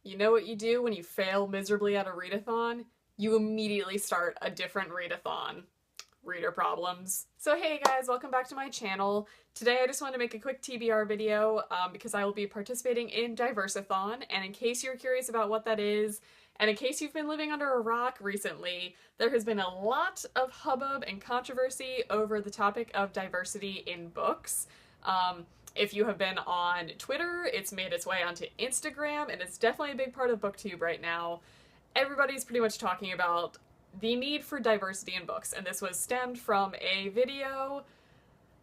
You know what you do when you fail miserably at a readathon? You immediately start a different readathon. Reader problems. So hey guys, welcome back to my channel. Today I just wanted to make a quick TBR video because I will be participating in Diverseathon, and in case you're curious about what that is, and in case you've been living under a rock recently, there has been a lot of hubbub and controversy over the topic of diversity in books. If you have been on Twitter, it's made its way onto Instagram, and it's definitely a big part of BookTube right now. Everybody's pretty much talking about the need for diversity in books, and this was stemmed from a video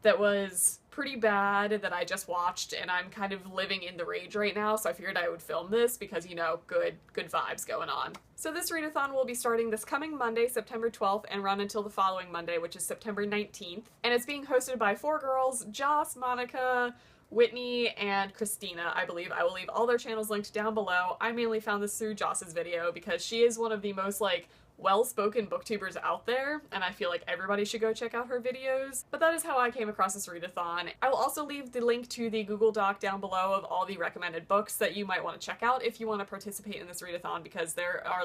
that was pretty bad that I just watched, and I'm kind of living in the rage right now, so I figured I would film this because, you know, good vibes going on. So this readathon will be starting this coming Monday, September 12th, and run until the following Monday, which is September 19th. And it's being hosted by 4 girls, Joss, Monica, Whitney, and Christina, I believe. I will leave all their channels linked down below. I mainly found this through Joss's video because she is one of the most, well-spoken booktubers out there, and I feel like everybody should go check out her videos. But that is how I came across this readathon. I will also leave the link to the Google Doc down below of all the recommended books that you might want to check out if you want to participate in this readathon, because there are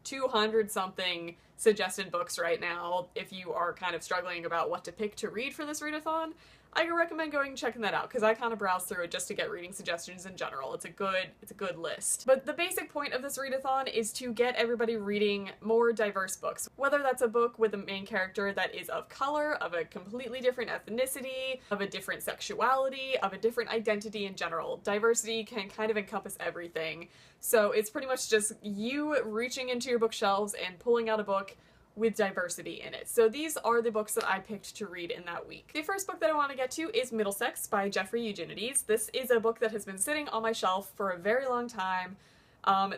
200 something suggested books right now. If you are kind of struggling about what to pick to read for this readathon, I can recommend going and checking that out because I kind of browse through it just to get reading suggestions in general. It's a good list. But the basic point of this readathon is to get everybody reading more diverse books. Whether that's a book with a main character that is of color, of a completely different ethnicity, of a different sexuality, of a different identity in general. Diversity can kind of encompass everything. So it's pretty much just you reaching into your bookshelves and pulling out a book with diversity in it. So these are the books that I picked to read in that week. The first book that I want to get to is Middlesex by Jeffrey Eugenides. This is a book that has been sitting on my shelf for a very long time.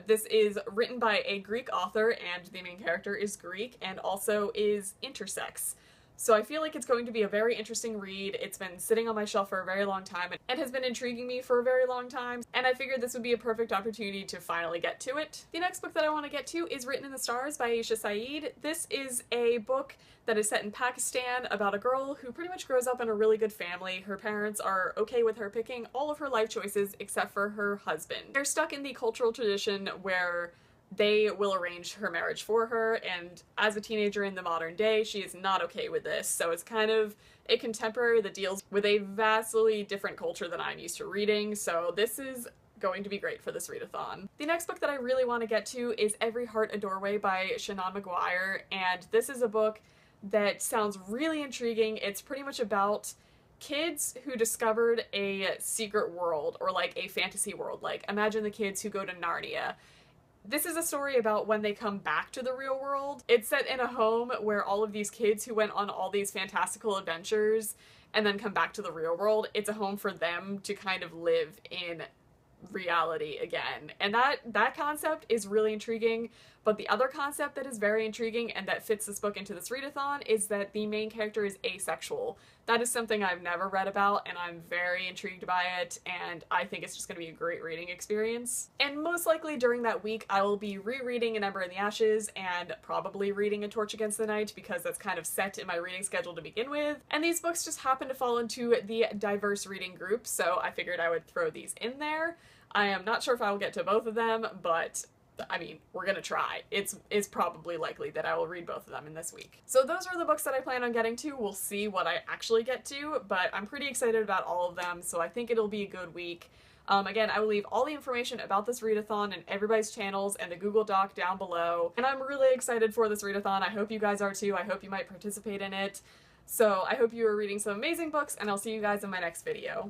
This is written by a Greek author, and the main character is Greek and also is intersex. So I feel like it's going to be a very interesting read. It's been sitting on my shelf for a very long time and has been intriguing me for a very long time, and I figured this would be a perfect opportunity to finally get to it. The next book that I want to get to is Written in the Stars by Aisha Saeed. This is a book that is set in Pakistan about a girl who pretty much grows up in a really good family. Her parents are okay with her picking all of her life choices except for her husband. They're stuck in the cultural tradition where they will arrange her marriage for her, and as a teenager in the modern day, she is not okay with this. So it's kind of a contemporary that deals with a vastly different culture than I'm used to reading, so this is going to be great for this readathon. The next book that I really want to get to is Every Heart a Doorway by Shannon McGuire, and this is a book that sounds really intriguing. It's pretty much about kids who discovered a secret world, or a fantasy world. Imagine the kids who go to Narnia. This is a story about when they come back to the real world. It's set in a home where all of these kids who went on all these fantastical adventures and then come back to the real world, it's a home for them to kind of live in reality again. And that concept is really intriguing, but the other concept that is very intriguing and that fits this book into this readathon is that the main character is asexual. That is something I've never read about, and I'm very intrigued by it, and I think it's just going to be a great reading experience. And most likely during that week I will be rereading An Ember in the Ashes and probably reading A Torch Against the Night because that's kind of set in my reading schedule to begin with. And these books just happen to fall into the diverse reading group, so I figured I would throw these in there. I am not sure if I will get to both of them, but I mean, we're gonna try. It's probably likely that I will read both of them in this week. So those are the books that I plan on getting to. We'll see what I actually get to, but I'm pretty excited about all of them, so I think it'll be a good week. Again, I will leave all the information about this readathon and everybody's channels and the Google Doc down below, and I'm really excited for this readathon. I hope you guys are too. I hope you might participate in it. So I hope you are reading some amazing books, and I'll see you guys in my next video.